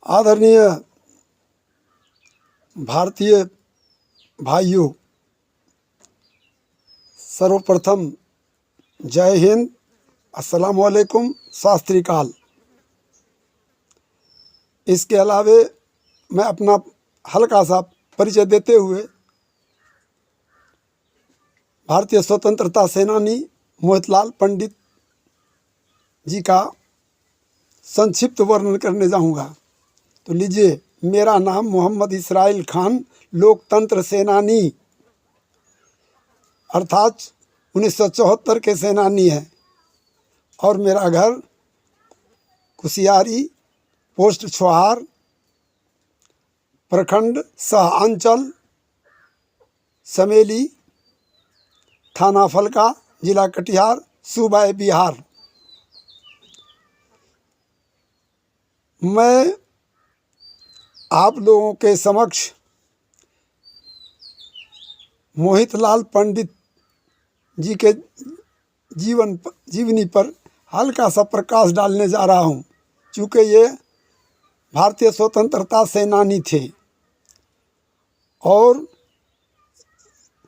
आदरणीय भारतीय भाइयों, सर्वप्रथम जय हिंद, अस्सलाम वालेकुम, सत श्री अकाल। इसके अलावे मैं अपना हल्का सा परिचय देते हुए भारतीय स्वतंत्रता सेनानी मोहितलाल पंडित जी का संक्षिप्त वर्णन करने जाऊंगा। तो लीजिए, मेरा नाम मोहम्मद इसराइल खान, लोकतंत्र सेनानी अर्थात 1974 के सेनानी है और मेरा घर कुसियारी, पोस्ट छोहार, प्रखंड सह अंचल समेली, थाना फलका, जिला कटिहार, सूबा बिहार। मैं आप लोगों के समक्ष मोहितलाल पंडित जी के जीवनी पर हल्का सा प्रकाश डालने जा रहा हूँ। चूँकि ये भारतीय स्वतंत्रता सेनानी थे और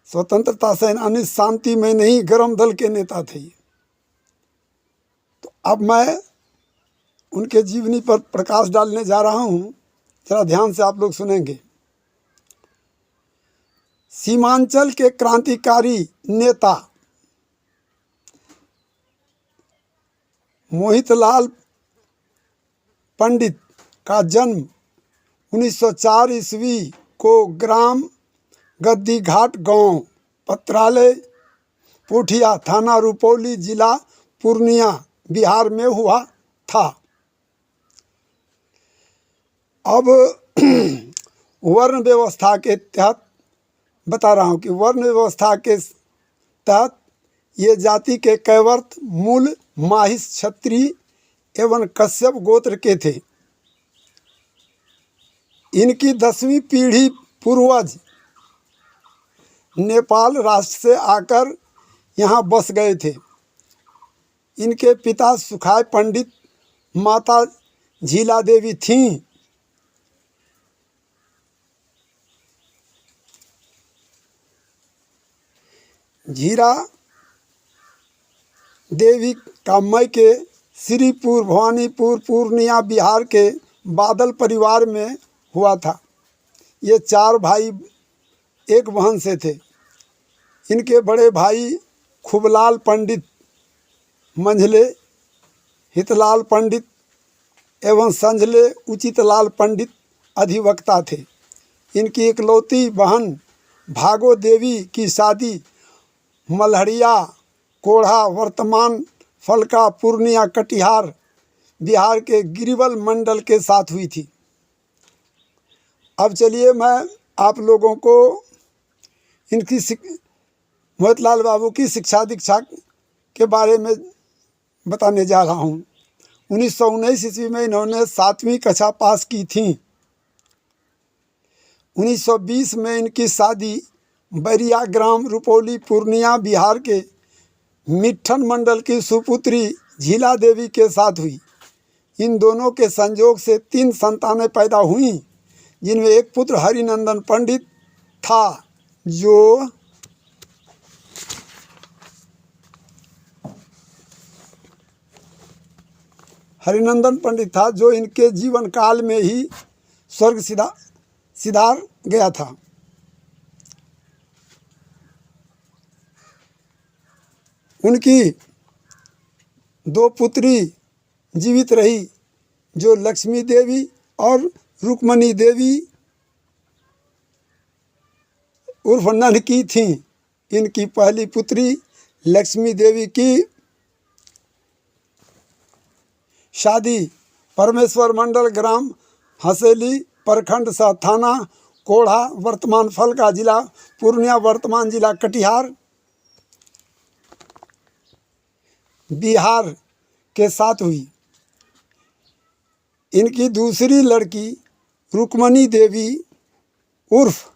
स्वतंत्रता सेनानी शांति में नहीं, गरम दल के नेता थे। तो अब मैं उनके जीवनी पर प्रकाश डालने जा रहा हूँ, जरा ध्यान से आप लोग सुनेंगे। सीमांचल के क्रांतिकारी नेता मोहितलाल पंडित का जन्म 1904 ईस्वी को ग्राम गद्दी घाट, गांव पत्रालय, पोठिया, थाना रुपौली, जिला पूर्णिया, बिहार में हुआ था। अब वर्ण व्यवस्था के तहत बता रहा हूँ कि वर्ण व्यवस्था के तहत ये जाति के कैवर्त, मूल माहिस, क्षत्रिय एवं कश्यप गोत्र के थे। इनकी 10वीं पीढ़ी पूर्वज नेपाल राष्ट्र से आकर यहाँ बस गए थे। इनके पिता सुखाय पंडित, माता झीला देवी थीं। झीरा देवी का मैके श्रीपुर, भवानीपुर, पूर्णिया, बिहार के बादल परिवार में हुआ था। ये 4 भाई एक बहन से थे। इनके बड़े भाई खूबलाल पंडित मंझले, हितलाल पंडित एवं संझले उचितलाल पंडित अधिवक्ता थे। इनकी इकलौती बहन भागो देवी की शादी मल्हरिया, कोढ़ा, वर्तमान फलका, पूर्णिया, कटिहार, बिहार के गिरिवल मंडल के साथ हुई थी। अब चलिए, मैं आप लोगों को इनकी मोहितलाल बाबू की शिक्षा दीक्षा के बारे में बताने जा रहा हूँ। 1919 ईस्वी में इन्होंने 7वीं कक्षा पास की थी। 1920 में इनकी शादी बैरिया ग्राम, रुपौली, पूर्णिया, बिहार के मिट्ठन मंडल की सुपुत्री झीला देवी के साथ हुई। इन दोनों के संयोग से 3 संतानें पैदा हुईं, जिनमें एक पुत्र हरिनंदन पंडित था जो इनके जीवन काल में ही स्वर्ग सिधार गया था। उनकी 2 पुत्री जीवित रही, जो लक्ष्मी देवी और रुक्मणी देवी उर्फ नन्हकी थीं। इनकी पहली पुत्री लक्ष्मी देवी की शादी परमेश्वर मंडल, ग्राम हसेली, प्रखंड सह थाना कोढ़ा, वर्तमान फलका, जिला पूर्णिया, वर्तमान जिला कटिहार, बिहार के साथ हुई। इनकी दूसरी लड़की रुक्मणी देवी उर्फ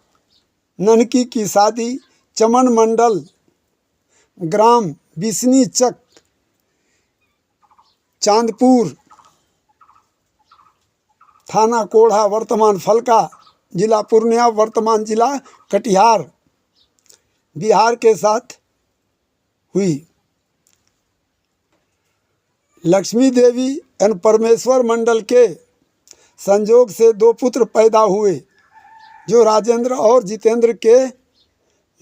ननकी की शादी चमन मंडल, ग्राम बिस्नी चक, चांदपुर, थाना कोढ़ा वर्तमान फलका, जिला पूर्णिया वर्तमान जिला कटिहार बिहार के साथ हुई। लक्ष्मी देवी एवं परमेश्वर मंडल के संयोग से 2 पुत्र पैदा हुए जो राजेंद्र और जितेंद्र के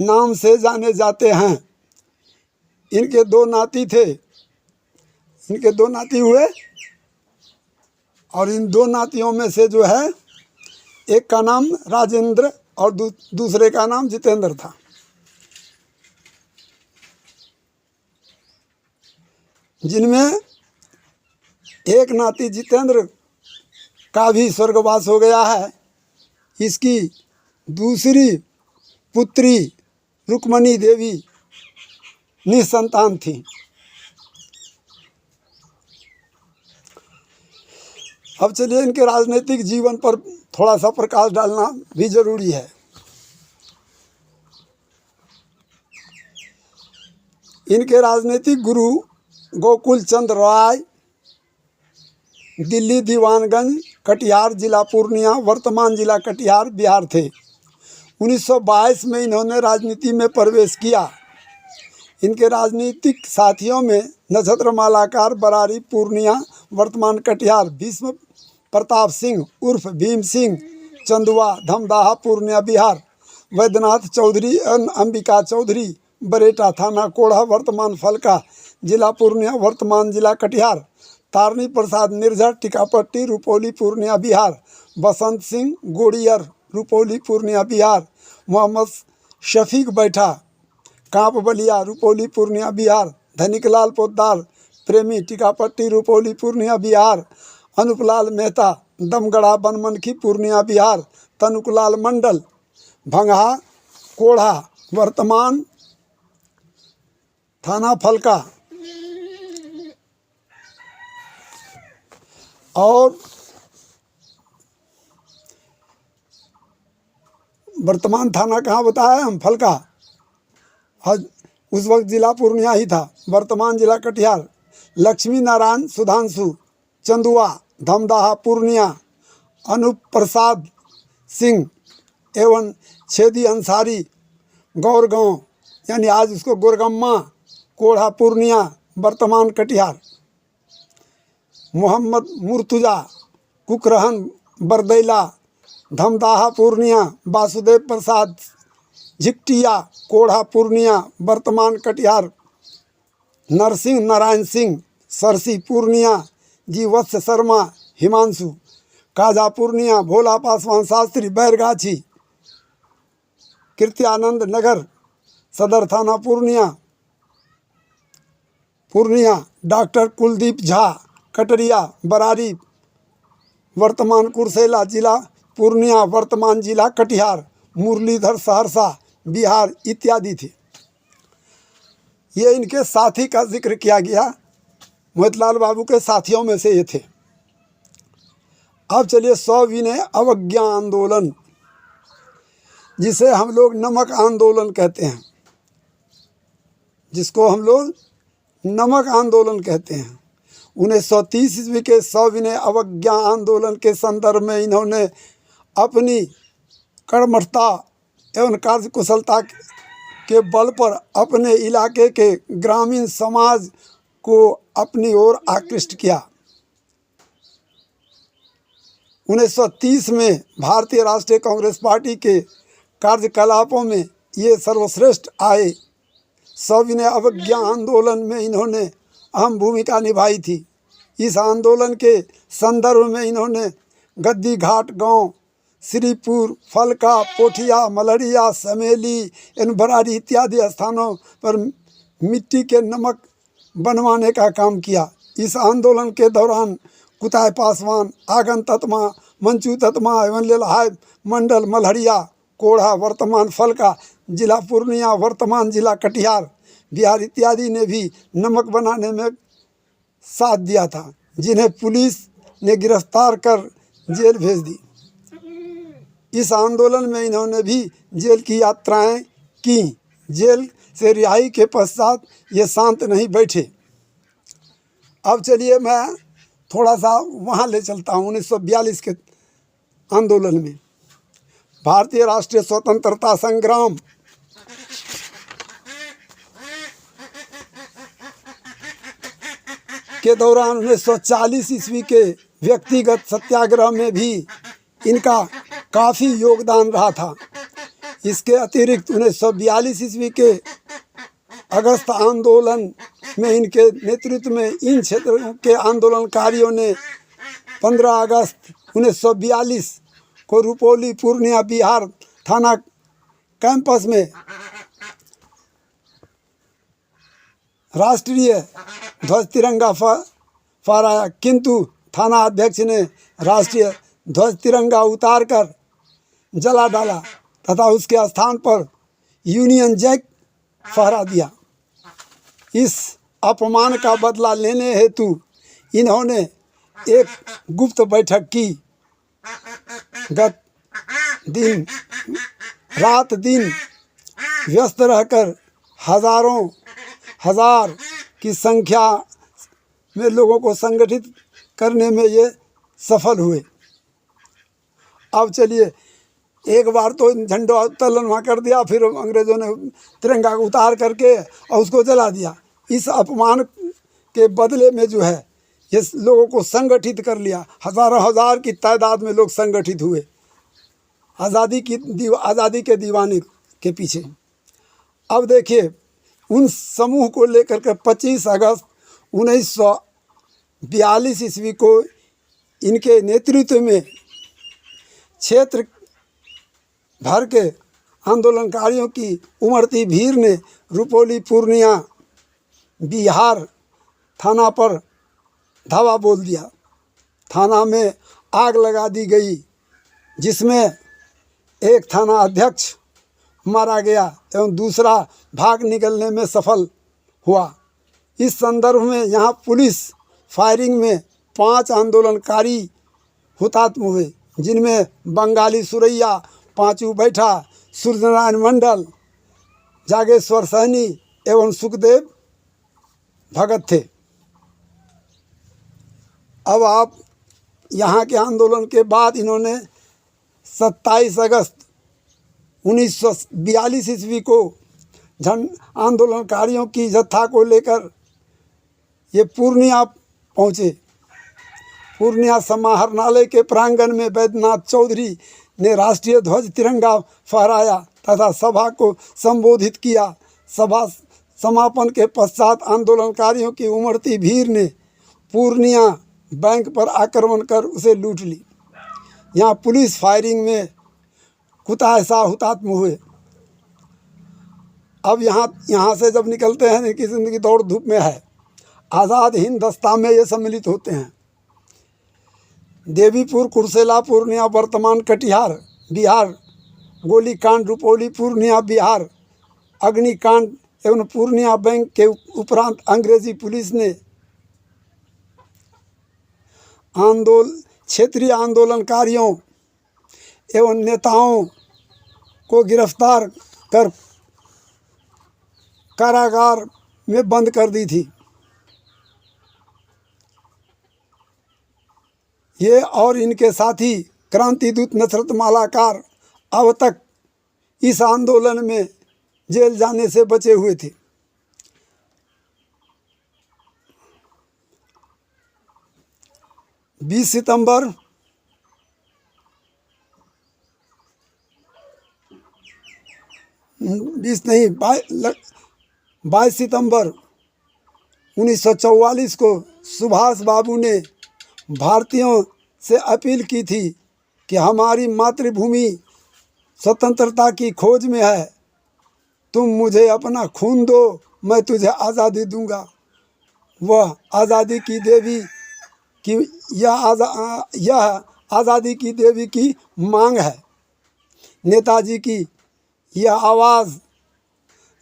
नाम से जाने जाते हैं। इनके 2 नाती थे, इनके 2 नाती हुए और इन 2 नातियों में से जो है एक का नाम राजेंद्र और दूसरे का नाम जितेंद्र था। जिनमें एक नाती जितेंद्र का भी स्वर्गवास हो गया है। इसकी दूसरी पुत्री रुक्मणी देवी निसंतान थी। अब चलिए इनके राजनीतिक जीवन पर थोड़ा सा प्रकाश डालना भी जरूरी है। इनके राजनीतिक गुरु गोकुल चंद्र राय दिल्ली दीवानगंज कटिहार जिला पूर्णिया वर्तमान जिला कटिहार बिहार थे। 1922 में इन्होंने राजनीति में प्रवेश किया। इनके राजनीतिक साथियों में नक्षत्र मालाकार बरारी पूर्णिया वर्तमान कटिहार भीष्म प्रताप सिंह उर्फ भीम सिंह चंदुआ धमदाहा पूर्णिया बिहार, वैद्यनाथ चौधरी अंबिका चौधरी बरेटा थाना कोढ़ा वर्तमान फलका जिला पूर्णिया वर्तमान जिला कटिहार, तारनी प्रसाद निर्झर टिकापट्टी रुपौली पूर्णिया बिहार, बसंत सिंह गोड़ियर रुपौली पूर्णिया बिहार, मोहम्मद शफीक बैठा कांप बलिया रुपौली पूर्णिया बिहार, धनिकलाल पोद्दार प्रेमी टिकापट्टी रुपौली पूर्णिया बिहार, अनुपलाल मेहता दमगढ़ा बनमनखी पूर्णिया बिहार, तनुकलाल मंडल भंगहा कोढ़ा वर्तमान थाना फलका और वर्तमान थाना कहाँ बताया हम फलका, उस वक्त जिला पूर्णिया ही था, वर्तमान जिला कटिहार। लक्ष्मी नारायण सुधांशु चंदुआ धमदाहा पूर्णिया, अनूप प्रसाद सिंह एवं छेदी अंसारी गौरगांव यानी आज उसको गोरगम्मा कोढ़ा पूर्णिया वर्तमान कटिहार, मोहम्मद मुर्तुजा कुकरहन बरदैला धमदाहा पूर्णिया, वासुदेव प्रसाद झिकटिया कोढ़ा पूर्णिया वर्तमान कटिहार, नरसिंह नारायण सिंह सरसी पूर्णिया, जी वत्स शर्मा हिमांशु काजा पूर्णिया, भोला पासवान शास्त्री बैरगाछी, कृत्यानंद नगर सदर थाना पूर्णिया, डॉक्टर कुलदीप झा कटरिया बरारी वर्तमान कुर्सेला जिला पूर्णिया वर्तमान जिला कटिहार, मुरलीधर सहरसा बिहार इत्यादि थे। ये इनके साथी का जिक्र किया गया, मोतीलाल बाबू के साथियों में से ये थे। अब चलिए सविनय अवज्ञा आंदोलन, जिसे हम लोग नमक आंदोलन कहते हैं, जिसको हम लोग नमक आंदोलन कहते हैं। 1930 ईस्वी के सविनय अवज्ञा आंदोलन के संदर्भ में इन्होंने अपनी कर्मठता एवं कार्यकुशलता के बल पर अपने इलाके के ग्रामीण समाज को अपनी ओर आकृष्ट किया। 1930 में भारतीय राष्ट्रीय कांग्रेस पार्टी के कार्यकलापों में ये सर्वश्रेष्ठ आए। सविनय अवज्ञा आंदोलन में इन्होंने अहम भूमिका निभाई थी। इस आंदोलन के संदर्भ में इन्होंने गद्दी घाट गांव, श्रीपुर, फलका, पोठिया, मलहरिया, समेली एवं बरारी इत्यादि स्थानों पर मिट्टी के नमक बनवाने का काम किया। इस आंदोलन के दौरान कुताय पासवान, आगन ततमा, मंचू ततमा एवं लेलहाय मंडल मलहरिया कोढ़ा वर्तमान फलका जिला पूर्णिया वर्तमान जिला कटिहार बिहार इत्यादि ने भी नमक बनाने में साथ दिया था, जिन्हें पुलिस ने गिरफ्तार कर जेल भेज दी। इस आंदोलन में इन्होंने भी जेल की यात्राएं की। जेल से रिहाई के पश्चात ये शांत नहीं बैठे। अब चलिए मैं थोड़ा सा वहाँ ले चलता हूँ 1942 के आंदोलन में। भारतीय राष्ट्रीय स्वतंत्रता संग्राम के दौरान 1940 ईस्वी के व्यक्तिगत सत्याग्रह में भी इनका काफ़ी योगदान रहा था। इसके अतिरिक्त 1942 ईस्वी के अगस्त आंदोलन में इनके नेतृत्व में इन क्षेत्रों के आंदोलनकारियों ने 15 अगस्त 1942 को रुपौली पूर्णिया बिहार थाना कैंपस में राष्ट्रीय ध्वज तिरंगा फहराया, किंतु थाना अध्यक्ष ने राष्ट्रीय ध्वज तिरंगा उतारकर जला डाला तथा उसके स्थान पर यूनियन जैक फहरा दिया। इस अपमान का बदला लेने हेतु इन्होंने एक गुप्त बैठक की। गत दिन रात दिन व्यस्त रहकर हजार की संख्या में लोगों को संगठित करने में ये सफल हुए। अब चलिए, एक बार तो झंडा उत्तोलन वहाँ कर दिया, फिर अंग्रेज़ों ने तिरंगा उतार करके और उसको जला दिया। इस अपमान के बदले में जो है ये लोगों को संगठित कर लिया। हजार की तादाद में लोग संगठित हुए आज़ादी के दीवाने के पीछे। अब देखिए, उन समूह को लेकर के 25 अगस्त 1942 ईस्वी को इनके नेतृत्व में क्षेत्र भर के आंदोलनकारियों की उमड़ती भीड़ ने रुपौली पूर्णिया बिहार थाना पर धावा बोल दिया। थाना में आग लगा दी गई, जिसमें एक थाना अध्यक्ष मारा गया एवं दूसरा भाग निकलने में सफल हुआ। इस संदर्भ में यहाँ पुलिस फायरिंग में 5 आंदोलनकारी हुतात्म हुए, जिनमें बंगाली सुरैया, पांचू बैठा, सूर्यनारायण मंडल, जागेश्वर सहनी एवं सुखदेव भगत थे। अब आप यहाँ के आंदोलन के बाद इन्होंने 27 अगस्त 1942 ईस्वी को जन आंदोलनकारियों की जत्था को लेकर ये पूर्णिया पहुँचे। पूर्णिया समाहरणालय के प्रांगण में बैद्यनाथ चौधरी ने राष्ट्रीय ध्वज तिरंगा फहराया तथा सभा को संबोधित किया। सभा समापन के पश्चात आंदोलनकारियों की उमड़ती भीड़ ने पूर्णिया बैंक पर आक्रमण कर उसे लूट ली। यहाँ पुलिस फायरिंग में कुतासा हुतात्म हुए। अब यहाँ से जब निकलते हैं, इनकी ज़िंदगी दौड़ धूप में है। आज़ाद हिंद दस्ता में ये सम्मिलित होते हैं। देवीपुर, कुर्सेला, पूर्णिया वर्तमान कटिहार बिहार, गोलीकांड रुपौली पूर्णिया बिहार, अग्निकांड एवं पूर्णिया बैंक के उपरांत अंग्रेजी पुलिस ने क्षेत्रीय आंदोलनकारियों एवं नेताओं को गिरफ्तार कर कारागार में बंद कर दी थी। ये और इनके साथी क्रांतिदूत नसरत मालाकार अब तक इस आंदोलन में जेल जाने से बचे हुए थे। बीस सितंबर 22 सितंबर 1944 को सुभाष बाबू ने भारतीयों से अपील की थी कि हमारी मातृभूमि स्वतंत्रता की खोज में है, तुम मुझे अपना खून दो, मैं तुझे आज़ादी दूंगा। वह आज़ादी की देवी की यह आज़ादी की देवी की मांग है। नेताजी की यह आवाज़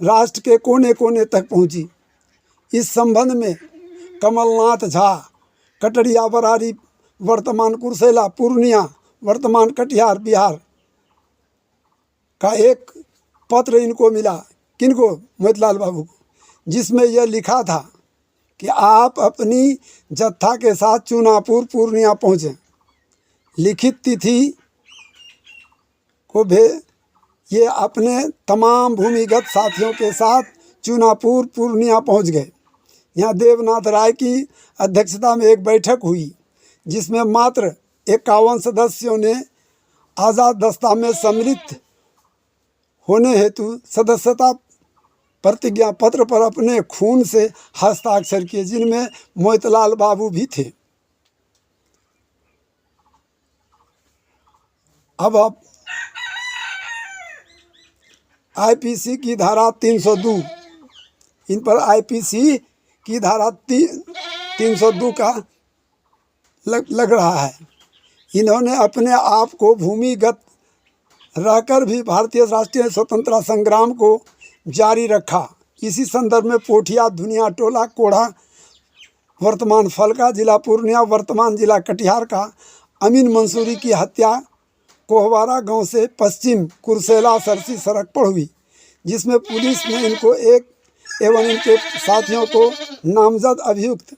राष्ट्र के कोने कोने तक पहुंची। इस संबंध में कमलनाथ झा, कटरिया बरारी वर्तमान कुर्सेला पूर्णिया वर्तमान कटिहार बिहार का एक पत्र इनको मिला। किनको? मोतीलाल बाबू को, जिसमें यह लिखा था कि आप अपनी जत्था के साथ चुनापुर पूर्णिया पहुँचें। लिखित तिथि ये अपने तमाम भूमिगत साथियों के साथ चुनापुर पूर्णिया पहुंच गए। यहाँ देवनाथ राय की अध्यक्षता में एक बैठक हुई जिसमें मात्र 51 सदस्यों ने आज़ाद दस्ता में सम्मिलित होने हेतु सदस्यता प्रतिज्ञा पत्र पर अपने खून से हस्ताक्षर किए, जिनमें मोतीलाल बाबू भी थे। अब आप आईपीसी की धारा 302, इन पर आईपीसी की धारा 302 का लग रहा है। इन्होंने अपने आप को भूमिगत रहकर भी भारतीय राष्ट्रीय स्वतंत्रता संग्राम को जारी रखा। इसी संदर्भ में पोठिया दुनिया टोला कोढ़ा वर्तमान फलका जिला पूर्णिया वर्तमान जिला कटिहार का अमीन मंसूरी की हत्या कोहवारा गांव से पश्चिम कुरसेला सरसी सड़क पर हुई, जिसमें पुलिस ने इनको एवं इनके साथियों को नामजद अभियुक्त